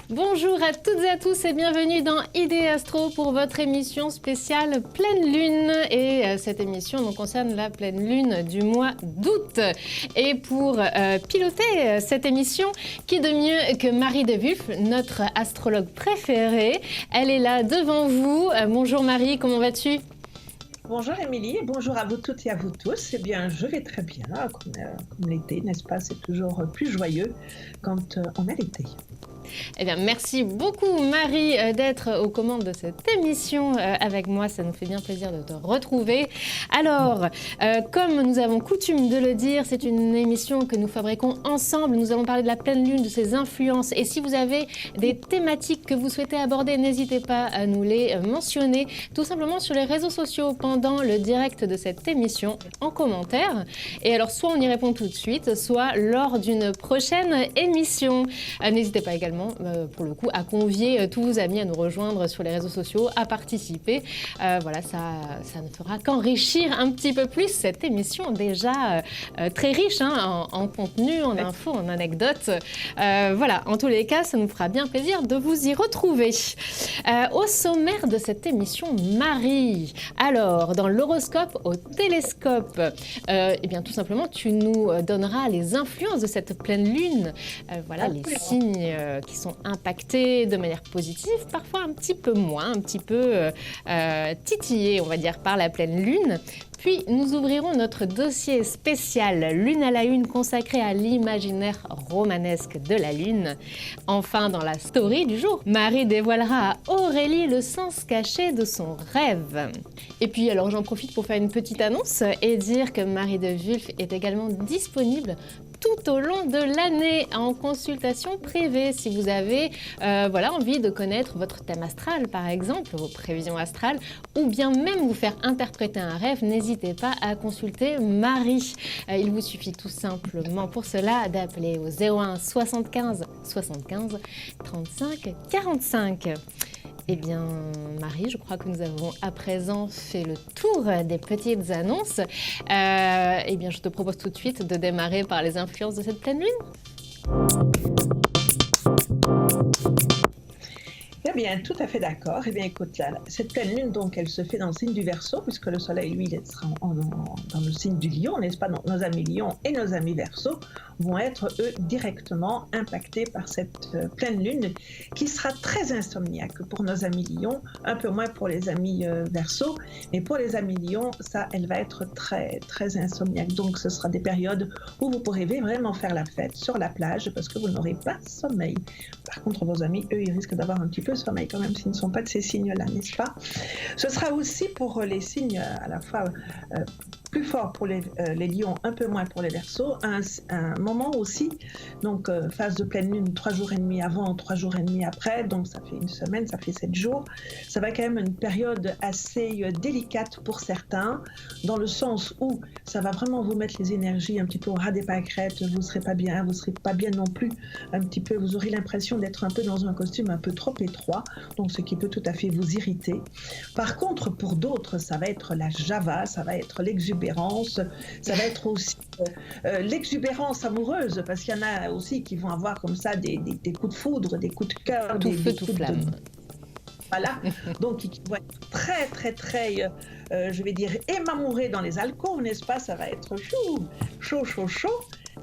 Bonjour à toutes et à tous et bienvenue dans Idée Astro pour votre émission spéciale pleine lune. Et cette émission donc, concerne la pleine lune du mois d'août. Et pour piloter cette émission, qui de mieux que Marie de Wulf, notre astrologue préférée. Elle est là devant vous. Bonjour Marie, comment vas-tu ? Bonjour Émilie, bonjour à vous toutes et à vous tous. Eh bien, je vais très bien, comme l'été, n'est-ce pas ? C'est toujours plus joyeux quand on a l'été. Eh bien, merci beaucoup Marie d'être aux commandes de cette émission avec moi. Ça nous fait bien plaisir de te retrouver. Alors, comme nous avons coutume de le dire, c'est une émission que nous fabriquons ensemble. Nous allons parler de la pleine lune, de ses influences. Et si vous avez des thématiques que vous souhaitez aborder, n'hésitez pas à nous les mentionner tout simplement sur les réseaux sociaux pendant le direct de cette émission en commentaire. Et alors, soit on y répond tout de suite, soit lors d'une prochaine émission. N'hésitez pas également pour le coup, à convier tous vos amis à nous rejoindre sur les réseaux sociaux, à participer. Voilà, ça ne fera qu'enrichir un petit peu plus cette émission déjà très riche en contenu, en infos, en anecdotes. Voilà, en tous les cas, ça nous fera bien plaisir de vous y retrouver. Au sommaire de cette émission, Marie. Alors, dans l'horoscope au télescope, eh bien, tout simplement, tu nous donneras les influences de cette pleine lune. Voilà, les signes qui sont impactés de manière positive, parfois un petit peu moins, un petit peu titillés, on va dire, par la pleine lune. Puis, nous ouvrirons notre dossier spécial Lune à la Une consacré à l'imaginaire romanesque de la Lune. Enfin, dans la story du jour, Marie dévoilera à Aurélie le sens caché de son rêve. Et puis, alors j'en profite pour faire une petite annonce et dire que Marie de Wulf est également disponible tout au long de l'année en consultation privée. Si vous avez envie de connaître votre thème astral, par exemple, vos prévisions astrales, ou bien même vous faire interpréter un rêve, n'hésitez pas à consulter Marie. Il vous suffit tout simplement pour cela d'appeler au 01 75 75 35 45. Eh bien, Marie, je crois que nous avons à présent fait le tour des petites annonces. Eh bien, je te propose tout de suite de démarrer par les influences de cette pleine lune. Eh bien, tout à fait d'accord. Eh bien, écoute, là, cette pleine lune, donc, elle se fait dans le signe du Verseau, puisque le Soleil, lui, il sera dans le signe du Lion, n'est-ce pas ? Donc, nos amis Lion et nos amis Verseau vont être, eux, directement impactés par cette pleine lune, qui sera très insomniaque pour nos amis Lion, un peu moins pour les amis Verseau, mais pour les amis Lion, ça, elle va être très, très insomniaque. Donc, ce sera des périodes où vous pourrez vraiment faire la fête sur la plage, parce que vous n'aurez pas sommeil. Par contre, vos amis, eux, ils risquent d'avoir un petit peu sommeil quand même s'ils ne sont pas de ces signes-là, n'est-ce pas ? Ce sera aussi pour les signes à la fois plus forts pour les lions, un peu moins pour les verseaux, un moment aussi, donc phase de pleine lune 3 jours et demi avant, 3 jours et demi après, donc ça fait une semaine, ça fait 7 jours. Ça va quand même une période assez délicate pour certains, dans le sens où ça va vraiment vous mettre les énergies un petit peu au ras des pâquerettes, vous ne serez pas bien, vous ne serez pas bien non plus, un petit peu, vous aurez l'impression d'être un peu dans un costume un peu trop étroit, donc ce qui peut tout à fait vous irriter. Par contre, pour d'autres, ça va être la java, ça va être l'exubérance, ça va être aussi l'exubérance amoureuse, parce qu'il y en a aussi qui vont avoir comme ça des coups de foudre, des coups de cœur, tout des feu, tout flamme. Voilà, donc ils vont être très, très, très, je vais dire, émamourés dans les alcôves, n'est-ce pas ? Ça va être chaud,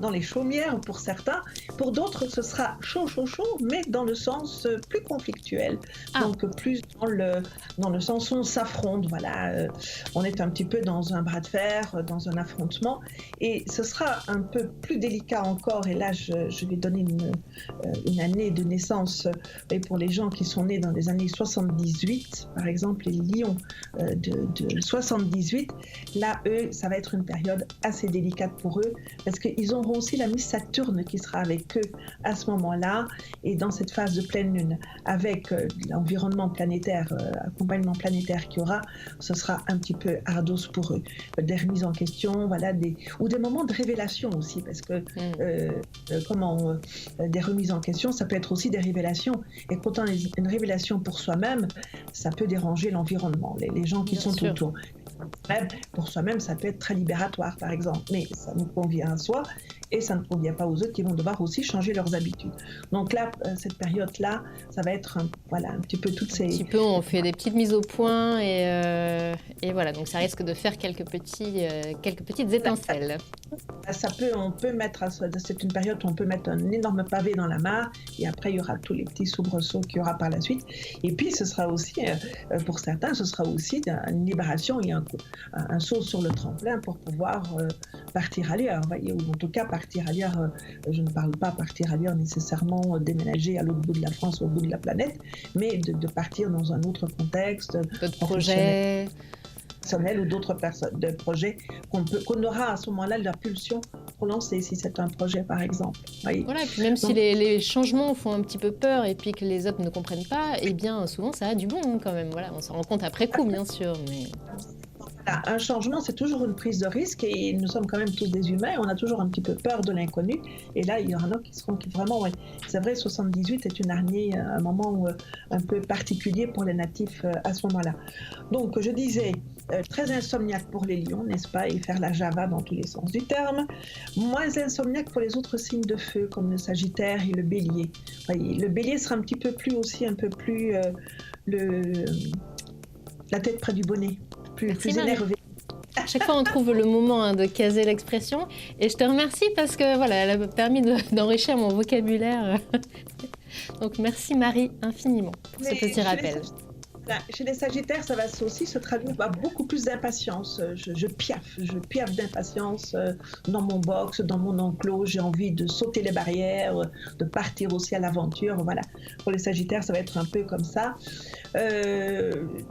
dans les chaumières pour certains. Pour d'autres, ce sera chaud, mais dans le sens plus conflictuel. Donc plus dans le sens où on s'affronte, voilà. On est un petit peu dans un bras de fer, dans un affrontement. Et ce sera un peu plus délicat encore. Et là, je vais donner une année de naissance pour les gens qui sont nés dans les années 78, par exemple, les lions de 78. Là, eux, ça va être une période assez délicate pour eux parce qu'ils auront aussi la Miss Saturne qui sera avec eux à ce moment-là et dans cette phase de pleine lune avec l'environnement planétaire, accompagnement planétaire qu'il y aura, ce sera un petit peu ardos pour eux. Des remises en question, voilà, ou des moments de révélation aussi parce que des remises en question, ça peut être aussi des révélations et pourtant une révélation pour soi-même, ça peut déranger l'environnement, les gens qui sont autour. Même, pour soi-même, ça peut être très libératoire, par exemple, mais ça nous convient à soi et ça ne convient pas aux autres qui vont devoir aussi changer leurs habitudes. Donc là, cette période-là, ça va être voilà, un petit peu toutes Un ces... petit peu, on fait des petites mises au point et voilà, donc ça risque de faire quelques petites étincelles. On peut mettre, c'est une période où on peut mettre un énorme pavé dans la mare et après il y aura tous les petits soubresauts qu'il y aura par la suite. Et puis ce sera aussi, pour certains, ce sera aussi une libération et un saut sur le tremplin pour pouvoir partir ailleurs, voyez, ou en tout cas partir ailleurs. Je ne parle pas partir ailleurs nécessairement déménager à l'autre bout de la France ou au bout de la planète, mais de partir dans un autre contexte. D'autres projets ou d'autres personnes, de projets qu'on aura à ce moment-là la pulsion pour lancer, si c'est un projet par exemple. Oui. Voilà, et puis même si les changements font un petit peu peur et puis que les autres ne comprennent pas, eh bien souvent ça a du bon quand même. Voilà, on s'en rend compte après coup bien sûr. Mais... Voilà, un changement, c'est toujours une prise de risque et nous sommes quand même tous des humains, on a toujours un petit peu peur de l'inconnu. Et là, il y en a qui seront vraiment, ouais. C'est vrai, 78 est une année, un moment un peu particulier pour les natifs à ce moment-là. Donc, je disais, très insomniaque pour les lions, n'est-ce pas, et faire la java dans tous les sens du terme. Moins insomniaque pour les autres signes de feu, comme le Sagittaire et le Bélier. Voyez, le Bélier sera un peu plus la tête près du bonnet. Plus énervé. À chaque fois, on trouve le moment de caser l'expression. Et je te remercie parce que voilà, elle a permis d'enrichir mon vocabulaire. Donc merci Marie infiniment pour ce petit rappel. Chez les Sagittaires, ça va aussi se traduire par beaucoup plus d'impatience. Je piaffe d'impatience dans mon box, dans mon enclos. J'ai envie de sauter les barrières, de partir aussi à l'aventure. Voilà. Pour les Sagittaires, ça va être un peu comme ça.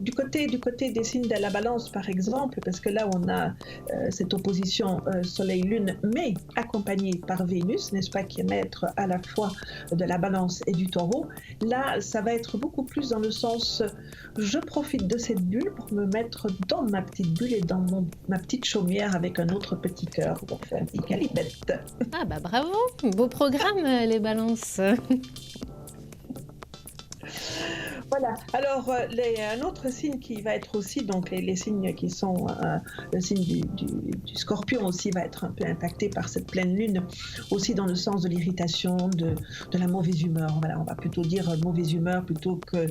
Du côté des signes de la Balance, par exemple, parce que là, on a cette opposition Soleil-Lune, mais accompagnée par Vénus, n'est-ce pas, qui est maître à la fois de la Balance et du Taureau. Là, ça va être beaucoup plus dans le sens... Je profite de cette bulle pour me mettre dans ma petite bulle et dans ma petite chaumière avec un autre petit cœur pour faire un petit calipette. Ah bah bravo, beau programme les balances. Voilà. Alors, un autre signe qui va être aussi, donc les signes qui sont, le signe du Scorpion aussi va être un peu impacté par cette pleine lune, aussi dans le sens de l'irritation, de la mauvaise humeur. Voilà, on va plutôt dire mauvaise humeur plutôt que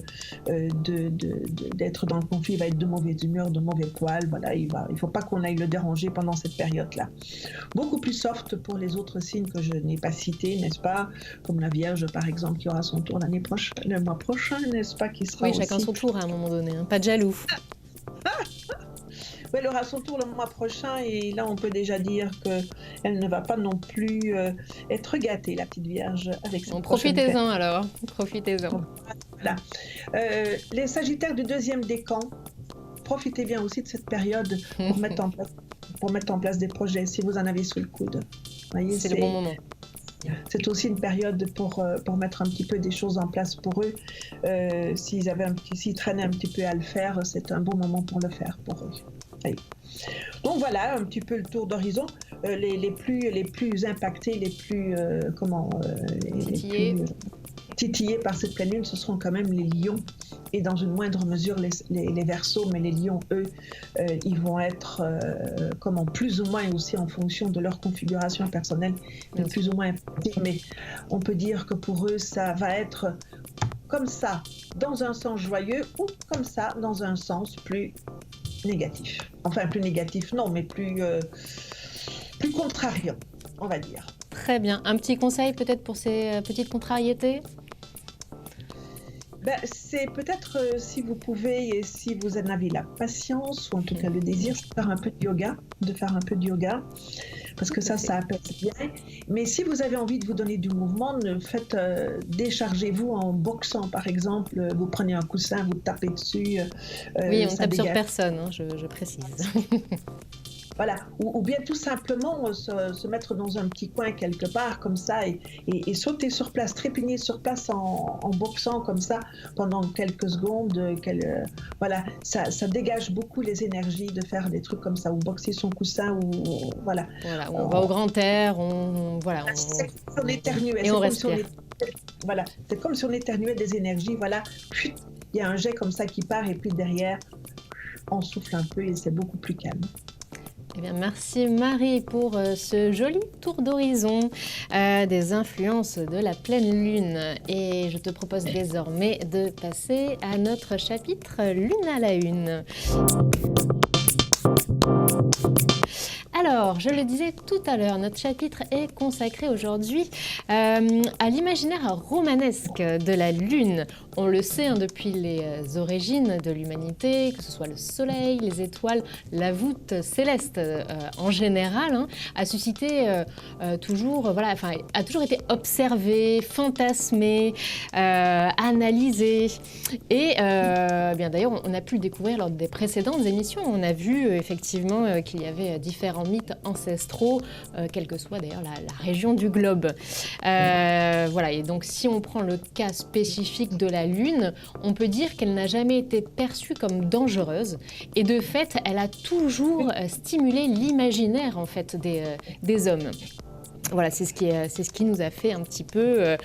d'être dans le conflit. Il va être de mauvaise humeur, de mauvais poil. Voilà, il faut pas qu'on aille le déranger pendant cette période-là. Beaucoup plus soft pour les autres signes que je n'ai pas cités, n'est-ce pas? Comme la Vierge, par exemple, qui aura son tour le mois prochain, n'est-ce pas? Qui sera chacun son tour à un moment donné, hein. Pas de jaloux. Oui, elle aura son tour le mois prochain et là on peut déjà dire qu'elle ne va pas non plus être gâtée, la petite Vierge, avec cette profitez-en alors, profitez-en. Voilà. Les Sagittaires du deuxième décan, profitez bien aussi de cette période pour mettre en place des projets si vous en avez sous le coude. Voyez, c'est le bon moment. C'est aussi une période pour mettre un petit peu des choses en place pour eux. S'ils traînaient un petit peu à le faire, c'est un bon moment pour le faire pour eux. Allez. Donc voilà un petit peu le tour d'horizon. Les plus impactés, les plus titillés par cette pleine lune, ce seront quand même les lions et dans une moindre mesure les Verseaux, mais les lions, eux, ils vont être plus ou moins aussi en fonction de leur configuration personnelle, plus ou moins impactés, mais on peut dire que pour eux, ça va être comme ça dans un sens joyeux ou comme ça dans un sens plus négatif. Enfin, plus négatif, non, mais plus contrariant, on va dire. Très bien. Un petit conseil peut-être pour ces petites contrariétés? C'est peut-être, si vous pouvez et si vous en avez la patience, ou en tout cas le désir, de faire un peu de yoga, parce que ça apaise bien. Mais si vous avez envie de vous donner du mouvement, déchargez-vous en boxant, par exemple. Vous prenez un coussin, vous tapez dessus. Oui, on tape sur personne, hein, je précise. Voilà, ou bien tout simplement se mettre dans un petit coin quelque part comme ça et sauter sur place, trépigner sur place en boxant comme ça pendant quelques secondes. Voilà, ça dégage beaucoup les énergies de faire des trucs comme ça, ou boxer son coussin, ou voilà. Voilà, on va au grand air, c'est comme si on éternuait. Et on respire. Voilà, c'est comme si on éternuait des énergies, voilà. Il y a un jet comme ça qui part et puis derrière... on souffle un peu et c'est beaucoup plus calme. Eh bien, merci Marie pour ce joli tour d'horizon des influences de la pleine lune. Et je te propose désormais de passer à notre chapitre Lune à la une. Alors, je le disais tout à l'heure, notre chapitre est consacré aujourd'hui à l'imaginaire romanesque de la Lune. On le sait depuis les origines de l'humanité, que ce soit le Soleil, les étoiles, la voûte céleste en général, a suscité toujours, a toujours été observé, fantasmé, analysé. Et bien d'ailleurs, on a pu le découvrir lors des précédentes émissions. On a vu effectivement qu'il y avait différents mythes ancestraux, quelle que soit d'ailleurs la région du globe. Voilà, et donc si on prend le cas spécifique de la Lune, on peut dire qu'elle n'a jamais été perçue comme dangereuse, et de fait, elle a toujours stimulé l'imaginaire en fait des hommes. Voilà, c'est ce qui nous a fait un petit peu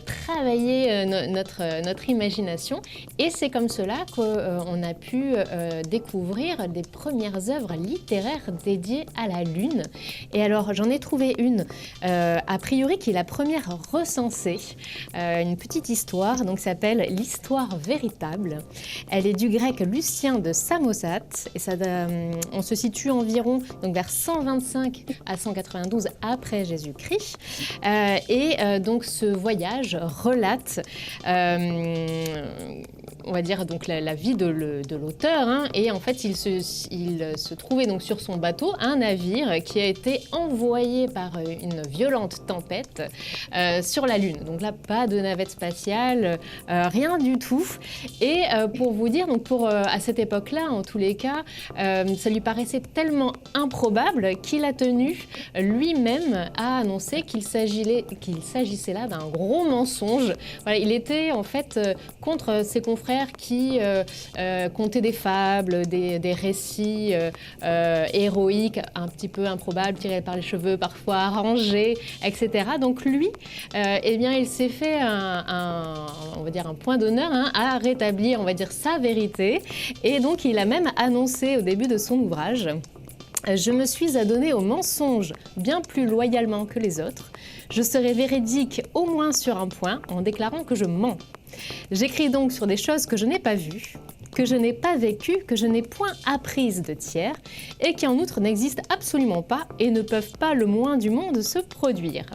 travailler notre imagination. Et c'est comme cela qu'on a pu découvrir des premières œuvres littéraires dédiées à la Lune. Et alors, j'en ai trouvé une, a priori, qui est la première recensée. Une petite histoire, donc s'appelle l'Histoire véritable. Elle est du grec Lucien de Samosate. Et on se situe environ donc, vers 125 à 192 après Jésus-Christ. Donc ce voyage relate, on va dire, donc la vie de l'auteur. Et en fait, il se trouvait donc sur son bateau un navire qui a été envoyé par une violente tempête sur la Lune. Donc là, pas de navette spatiale, rien du tout. Et pour vous dire, donc à cette époque-là, en tous les cas, ça lui paraissait tellement improbable qu'il a tenu lui-même à annoncer qu'il s'agissait là d'un gros mensonge. Voilà, il était en fait contre ses confrères qui contaient des fables, des récits héroïques un petit peu improbables, tirés par les cheveux, parfois arrangés, etc. Donc lui, eh bien, il s'est fait on va dire un point d'honneur à rétablir, on va dire, sa vérité. Et donc il a même annoncé au début de son ouvrage: je me suis adonné au mensonge bien plus loyalement que les autres. Je serai véridique au moins sur un point en déclarant que je mens. J'écris donc sur des choses que je n'ai pas vues, que je n'ai pas vécues, que je n'ai point apprises de tiers et qui en outre n'existent absolument pas et ne peuvent pas le moins du monde se produire.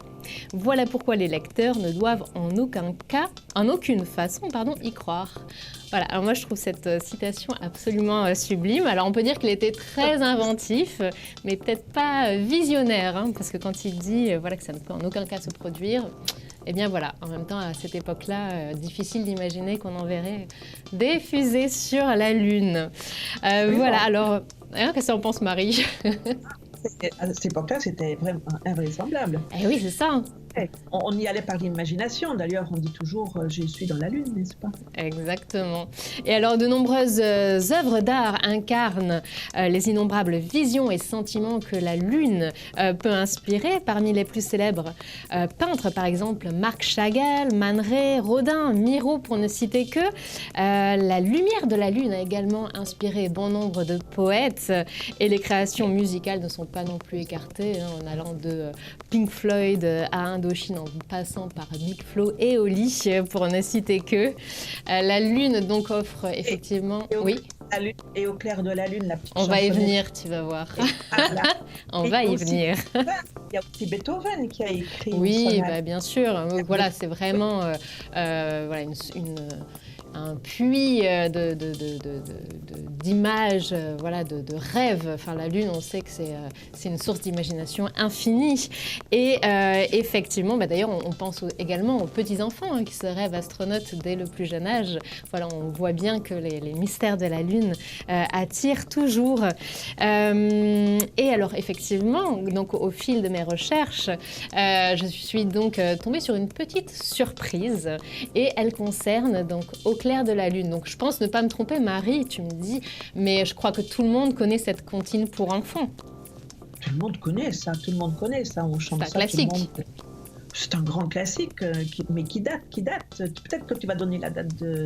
Voilà pourquoi les lecteurs ne doivent en aucune façon, y croire. Voilà, alors moi je trouve cette citation absolument sublime. Alors on peut dire qu'il était très inventif, mais peut-être pas visionnaire, parce que quand il dit que ça ne peut en aucun cas se produire, eh bien voilà, en même temps à cette époque-là, difficile d'imaginer qu'on enverrait des fusées sur la Lune. Voilà, alors, qu'est-ce que en pense Marie? À cette époque-là, c'était vraiment invraisemblable. Eh oui, c'est ça. On y allait par l'imagination. D'ailleurs, on dit toujours « je suis dans la Lune », n'est-ce pas? Exactement. Et alors, de nombreuses œuvres d'art incarnent les innombrables visions et sentiments que la Lune peut inspirer. Parmi les plus célèbres peintres, par exemple, Marc Chagall, Man Ray, Rodin, Miro, pour ne citer que. La lumière de la Lune a également inspiré bon nombre de poètes et les créations musicales ne sont pas non plus écartées, en allant de Pink Floyd à Indochine en passant par Big Flo et Oli, pour ne citer que. La Lune donc offre effectivement... Et au clair de la Lune, la petite On va y venir, tu vas voir. On va y venir. Il y a aussi Beethoven qui a écrit... Oui, bien sûr. Voilà, c'est vraiment un puits d'images, de rêves. Enfin, la Lune, on sait que c'est une source d'imagination infinie. Et effectivement, d'ailleurs, on pense également aux petits-enfants qui se rêvent astronautes dès le plus jeune âge. Voilà, on voit bien que les mystères de la Lune attirent toujours. Et alors, effectivement, donc, au fil de mes recherches, je suis donc tombée sur une petite surprise. Et elle concerne donc au clair de la Lune. Donc je pense ne pas me tromper, Marie, tu me dis, mais je crois que tout le monde connaît cette comptine pour enfants. Tout le monde connaît ça, on chante ça. C'est un classique. C'est un grand classique, mais qui date. Peut-être que tu vas donner la date de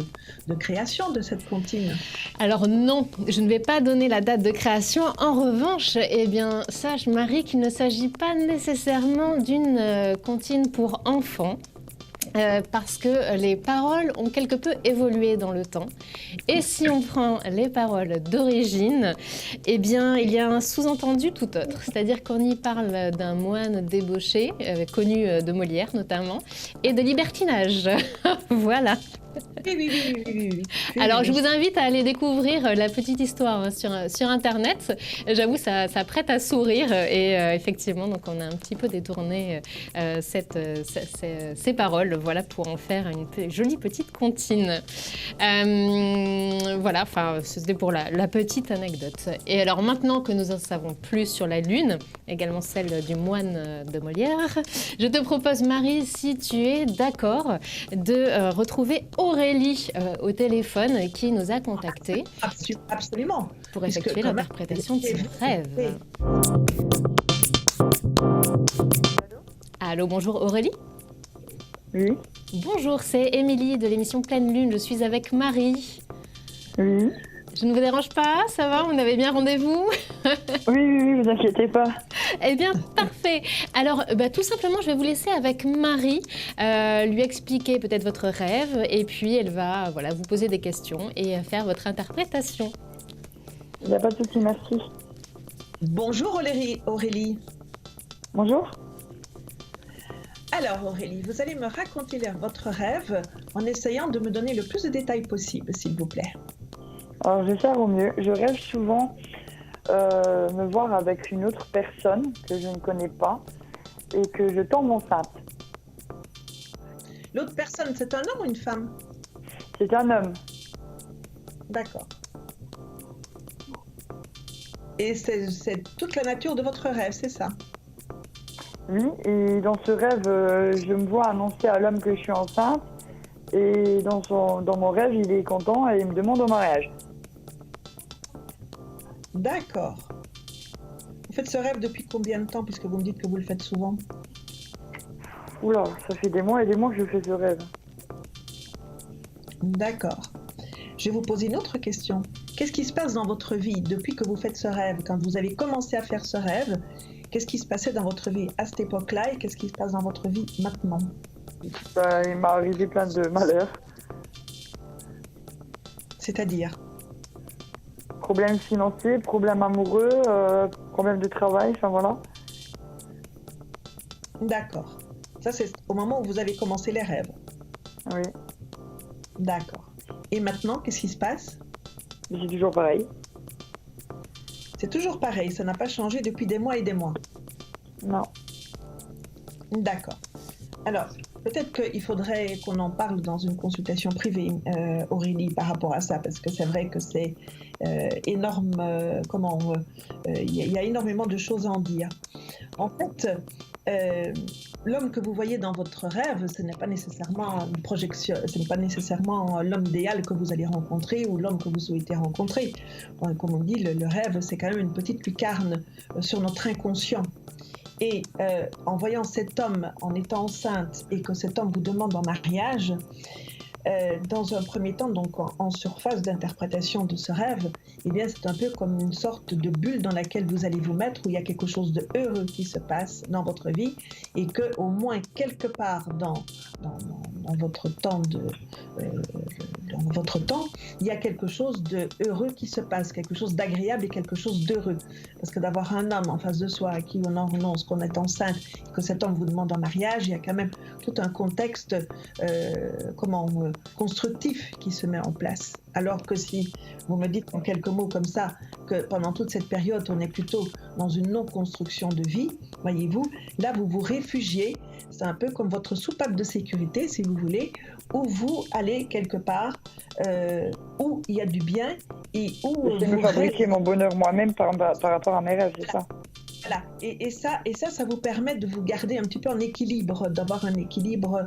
création de cette comptine. Alors non, je ne vais pas donner la date de création. En revanche, eh bien, sache Marie qu'il ne s'agit pas nécessairement d'une comptine pour enfants. Parce que les paroles ont quelque peu évolué dans le temps. Et si on prend les paroles d'origine, eh bien, il y a un sous-entendu tout autre. C'est-à-dire qu'on y parle d'un moine débauché, connu de Molière notamment, et de libertinage. Voilà. Oui. Alors, je vous invite à aller découvrir la petite histoire sur Internet. J'avoue, ça prête à sourire. Et effectivement, donc, on a un petit peu détourné ces paroles, voilà, pour en faire une jolie petite comptine. Voilà, enfin, c'était pour la petite anecdote. Et alors, maintenant que nous en savons plus sur la Lune, également celle du moine de Molière, je te propose, Marie, si tu es d'accord, de retrouver Aurélie au téléphone qui nous a contactés. Absolument. Pour effectuer l'interprétation de ses rêves. Allô, bonjour Aurélie. Oui. Bonjour, c'est Émilie de l'émission Pleine Lune. Je suis avec Marie. Oui. Je ne vous dérange pas, ça va? On avait bien rendez-vous? Oui, vous inquiétez pas. Eh bien, parfait. Alors, tout simplement, je vais vous laisser avec Marie, lui expliquer peut-être votre rêve, et puis elle va vous poser des questions et faire votre interprétation. Il n'y a pas de souci, merci. Bonjour Aurélie. Bonjour. Alors Aurélie, vous allez me raconter votre rêve en essayant de me donner le plus de détails possible, s'il vous plaît. Alors, je vais faire au mieux. Je rêve souvent me voir avec une autre personne que je ne connais pas et que je tombe enceinte. L'autre personne, c'est un homme ou une femme? C'est un homme. D'accord. Et c'est toute la nature de votre rêve, c'est ça? Oui, et dans ce rêve, je me vois annoncer à l'homme que je suis enceinte et dans mon rêve, il est content et il me demande au mariage. D'accord. Vous faites ce rêve depuis combien de temps, puisque vous me dites que vous le faites souvent? Oula, ça fait des mois et des mois que je fais ce rêve. D'accord. Je vais vous poser une autre question. Qu'est-ce qui se passe dans votre vie depuis que vous faites ce rêve? Quand vous avez commencé à faire ce rêve, qu'est-ce qui se passait dans votre vie à cette époque-là et qu'est-ce qui se passe dans votre vie maintenant? Il m'est arrivé plein de malheurs. C'est-à-dire? Problèmes financiers, problèmes amoureux, problèmes de travail, enfin voilà. D'accord. Ça, c'est au moment où vous avez commencé les rêves. Oui. D'accord. Et maintenant, qu'est-ce qui se passe? C'est toujours pareil. C'est toujours pareil, ça n'a pas changé depuis des mois et des mois. Non. D'accord. Alors, peut-être qu'il faudrait qu'on en parle dans une consultation privée, Aurélie, par rapport à ça, parce que c'est vrai que c'est énorme, il y a énormément de choses à en dire. En fait, l'homme que vous voyez dans votre rêve, ce n'est pas nécessairement une projection, ce n'est pas nécessairement l'homme idéal que vous allez rencontrer ou l'homme que vous souhaitez rencontrer. Comme on dit, le rêve, c'est quand même une petite lucarne sur notre inconscient. Et en voyant cet homme en étant enceinte et que cet homme vous demande en mariage, dans un premier temps, donc en surface d'interprétation de ce rêve, eh bien c'est un peu comme une sorte de bulle dans laquelle vous allez vous mettre, où il y a quelque chose de heureux qui se passe dans votre vie et que au moins quelque part dans votre temps il y a quelque chose de heureux qui se passe, quelque chose d'agréable et quelque chose d'heureux. Parce que d'avoir un homme en face de soi à qui on annonce qu'on est enceinte, que cet homme vous demande en mariage, il y a quand même tout un contexte constructif qui se met en place. Alors que si vous me dites en quelques mots comme ça que pendant toute cette période on est plutôt dans une non-construction de vie, voyez-vous, là vous vous réfugiez, c'est un peu comme votre soupape de sécurité si vous voulez, où vous allez quelque part où il y a du bien et où je vais me fabriquer mon bonheur moi-même par rapport à mes rêves, c'est ça. Voilà, et ça vous permet de vous garder un petit peu en équilibre, d'avoir un équilibre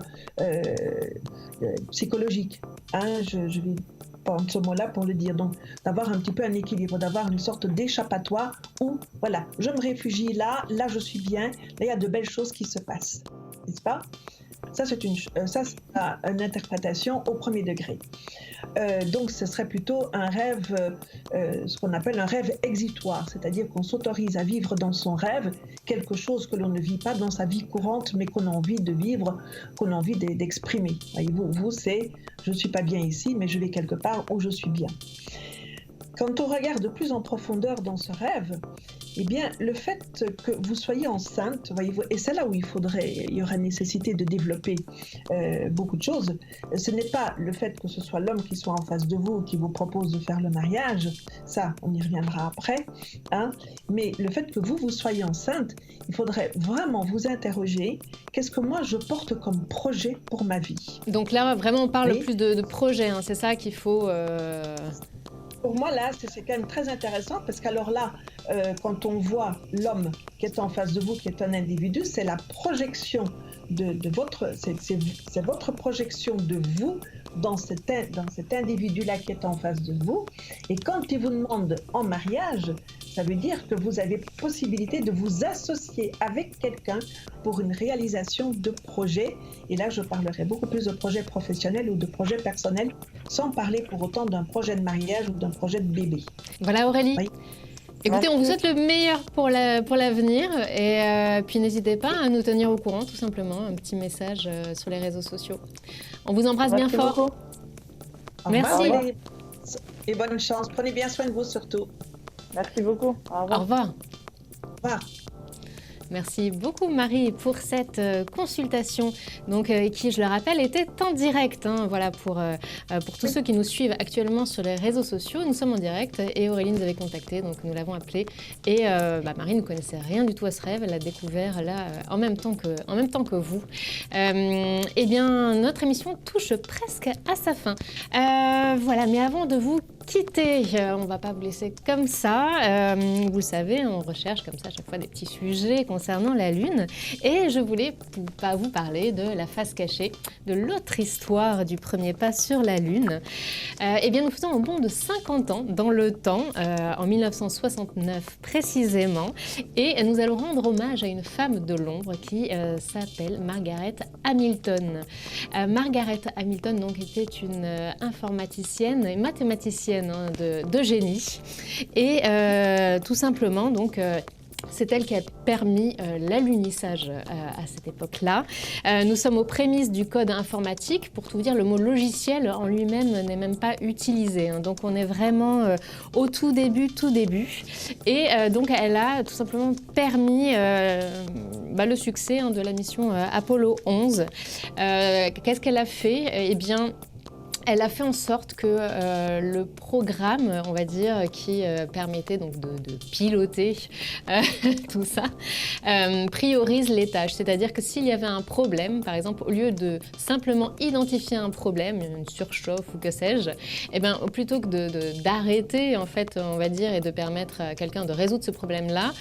psychologique. Hein, je vais prendre ce mot-là pour le dire. Donc, d'avoir un petit peu un équilibre, d'avoir une sorte d'échappatoire où, voilà, je me réfugie là je suis bien, là il y a de belles choses qui se passent. n'est-ce pas? Ça, c'est une interprétation au premier degré. Donc, ce serait plutôt un rêve, ce qu'on appelle un rêve exitoire, c'est-à-dire qu'on s'autorise à vivre dans son rêve quelque chose que l'on ne vit pas dans sa vie courante, mais qu'on a envie de vivre, qu'on a envie d'exprimer. Vous, c'est « je ne suis pas bien ici, mais je vais quelque part où je suis bien ». Quand on regarde plus en profondeur dans ce rêve, eh bien, le fait que vous soyez enceinte, voyez-vous, et c'est là où il y aurait nécessité de développer beaucoup de choses. Ce n'est pas le fait que ce soit l'homme qui soit en face de vous qui vous propose de faire le mariage, ça, on y reviendra après, hein, mais le fait que vous soyez enceinte, il faudrait vraiment vous interroger, qu'est-ce que moi je porte comme projet pour ma vie? Donc là, vraiment, on parle plus de projet, hein, c'est ça qu'il faut... Pour moi, là, c'est quand même très intéressant parce qu'alors là, quand on voit l'homme qui est en face de vous, qui est un individu, c'est la projection de votre... C'est votre projection de vous dans cet individu-là qui est en face de vous. Et quand il vous demande en mariage, ça veut dire que vous avez possibilité de vous associer avec quelqu'un pour une réalisation de projet. Et là, je parlerai beaucoup plus de projets professionnels ou de projets personnels, sans parler pour autant d'un projet de mariage ou d'un projet de bébé. Voilà Aurélie. Oui. Écoutez, on vous souhaite le meilleur pour l'avenir et puis n'hésitez pas à nous tenir au courant, tout simplement, un petit message sur les réseaux sociaux. On vous embrasse bien fort. Beaucoup. Merci. Et bonne chance. Prenez bien soin de vous surtout. Merci beaucoup. Au revoir. Au revoir. Au revoir. Merci beaucoup Marie pour cette consultation, donc, qui, je le rappelle, était en direct. Hein, voilà, pour tous ceux qui nous suivent actuellement sur les réseaux sociaux, nous sommes en direct et Aurélie nous avait contacté, donc nous l'avons appelée. Et Marie ne connaissait rien du tout à ce rêve, elle l'a découvert là en même temps que vous. Eh bien, notre émission touche presque à sa fin. Voilà, mais avant de vous quitter, on ne va pas vous laisser comme ça. Vous le savez, on recherche comme ça à chaque fois des petits sujets concernant la Lune. Et je voulais vous parler de la face cachée, de l'autre histoire du premier pas sur la Lune. Eh bien, nous faisons un bond de 50 ans dans le temps, en 1969 précisément. Et nous allons rendre hommage à une femme de l'ombre qui s'appelle Margaret Hamilton. Margaret Hamilton donc, était une informaticienne et mathématicienne de génie et tout simplement donc c'est elle qui a permis l'alunissage à cette époque-là. Nous sommes aux prémices du code informatique. Pour tout vous dire, le mot logiciel en lui-même n'est même pas utilisé. Hein. Donc on est vraiment au tout début. Et donc elle a tout simplement permis le succès de la mission Apollo 11. Qu'est-ce qu'elle a fait? Eh bien, elle a fait en sorte que le programme, on va dire, qui permettait donc de piloter tout ça, priorise les tâches. C'est-à-dire que s'il y avait un problème, par exemple, au lieu de simplement identifier un problème, une surchauffe ou que sais-je, eh bien, plutôt que d'arrêter, en fait, on va dire, et de permettre à quelqu'un de résoudre ce problème-là,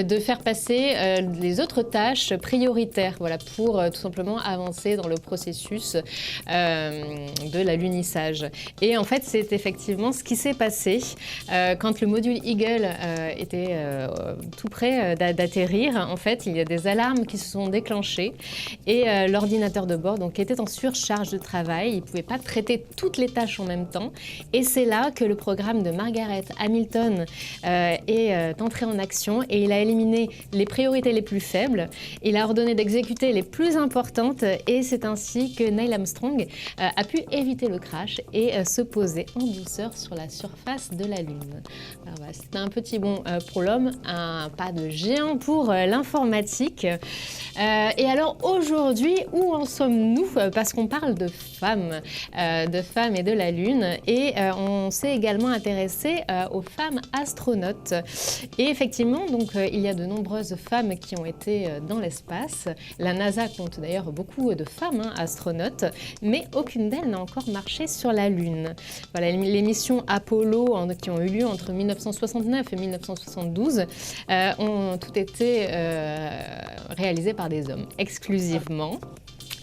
de faire passer les autres tâches prioritaires, voilà, pour tout simplement avancer dans le processus de la Lune. Et en fait, c'est effectivement ce qui s'est passé quand le module Eagle était tout près d'atterrir. En fait, il y a des alarmes qui se sont déclenchées et l'ordinateur de bord donc, était en surcharge de travail. Il ne pouvait pas traiter toutes les tâches en même temps. Et c'est là que le programme de Margaret Hamilton est entré en action et il a éliminé les priorités les plus faibles. Il a ordonné d'exécuter les plus importantes et c'est ainsi que Neil Armstrong a pu éviter le crash et se poser en douceur sur la surface de la Lune. Alors voilà, c'était un petit bond pour l'homme, un pas de géant pour l'informatique. Et alors aujourd'hui, où en sommes-nous? Parce qu'on parle de femmes et de la Lune et on s'est également intéressé aux femmes astronautes. Et effectivement, donc, il y a de nombreuses femmes qui ont été dans l'espace. La NASA compte d'ailleurs beaucoup de femmes astronautes, mais aucune d'elles n'a encore marché sur la Lune. Voilà, les missions Apollo qui ont eu lieu entre 1969 et 1972 ont toutes été réalisées par des hommes exclusivement.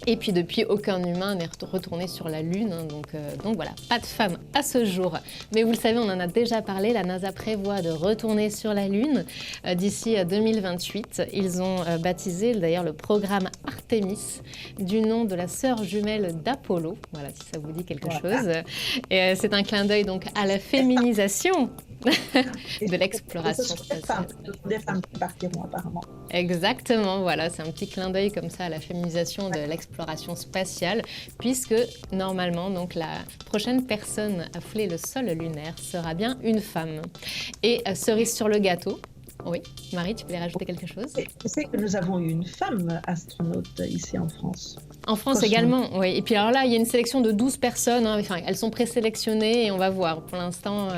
Et puis depuis, aucun humain n'est retourné sur la Lune, hein, donc voilà, pas de femme à ce jour. Mais vous le savez, on en a déjà parlé, la NASA prévoit de retourner sur la Lune d'ici 2028. Ils ont baptisé d'ailleurs le programme Artemis du nom de la sœur jumelle d'Apollo, voilà si ça vous dit quelque chose. Et c'est un clin d'œil donc à la féminisation de l'exploration spatiale. Des femmes qui partiront apparemment. Exactement, voilà, c'est un petit clin d'œil comme ça à la féminisation de l'exploration spatiale, puisque normalement, donc, la prochaine personne à fouler le sol lunaire sera bien une femme. Et cerise sur le gâteau, oui, Marie, tu voulais rajouter quelque chose? C'est que nous avons eu une femme astronaute ici en France. En France également, oui. Et puis alors là, il y a une sélection de 12 personnes. Hein. Enfin, elles sont présélectionnées et on va voir. Pour l'instant,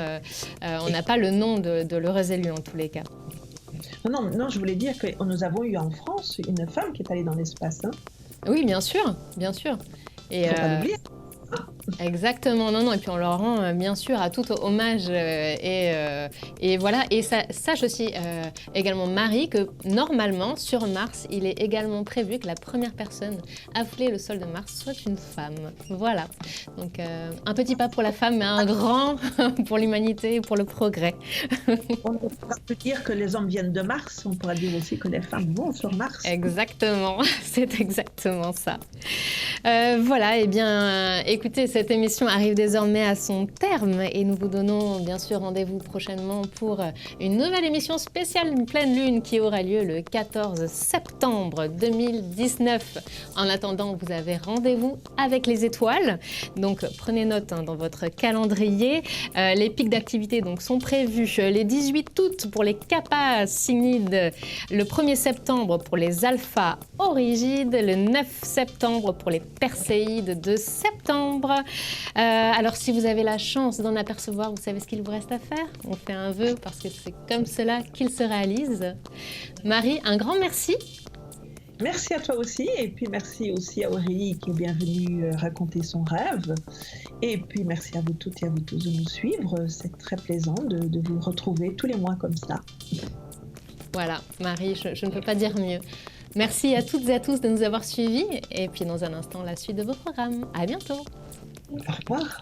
on n'a pas le nom de l'heureuse élue en tous les cas. Non, je voulais dire que nous avons eu en France une femme qui est allée dans l'espace. Hein. Oui, bien sûr, bien sûr. Et faut pas l'oublier. Exactement, non, et puis on leur rend bien sûr à tout hommage et voilà, et sache aussi également Marie que normalement sur Mars, il est également prévu que la première personne à fouler le sol de Mars soit une femme, voilà, donc un petit pas pour la femme mais un grand pour l'humanité et pour le progrès. On ne peut pas dire que les hommes viennent de Mars, on pourrait dire aussi que les femmes vont sur Mars. Exactement, c'est exactement ça. Voilà, et bien écoutez, cette émission arrive désormais à son terme et nous vous donnons bien sûr rendez-vous prochainement pour une nouvelle émission spéciale Pleine Lune qui aura lieu le 14 septembre 2019. En attendant, vous avez rendez-vous avec les étoiles, donc prenez note dans votre calendrier. Les pics d'activité donc sont prévus les 18 août pour les Kappa Cygnides, le 1er septembre pour les Alpha Origides, le 9 septembre pour les Perséides de septembre. Alors si vous avez la chance d'en apercevoir, vous savez ce qu'il vous reste à faire. On fait un vœu parce que c'est comme cela qu'il se réalise. Marie, un grand merci. Merci à toi aussi, et puis merci aussi à Aurélie qui est bien venue raconter son rêve. Et puis merci à vous toutes et à vous tous de nous suivre. C'est très plaisant de vous retrouver tous les mois comme ça. Voilà, Marie, je ne peux pas dire mieux. Merci à toutes et à tous de nous avoir suivis. Et puis dans un instant, la suite de vos programmes. À bientôt. Au revoir.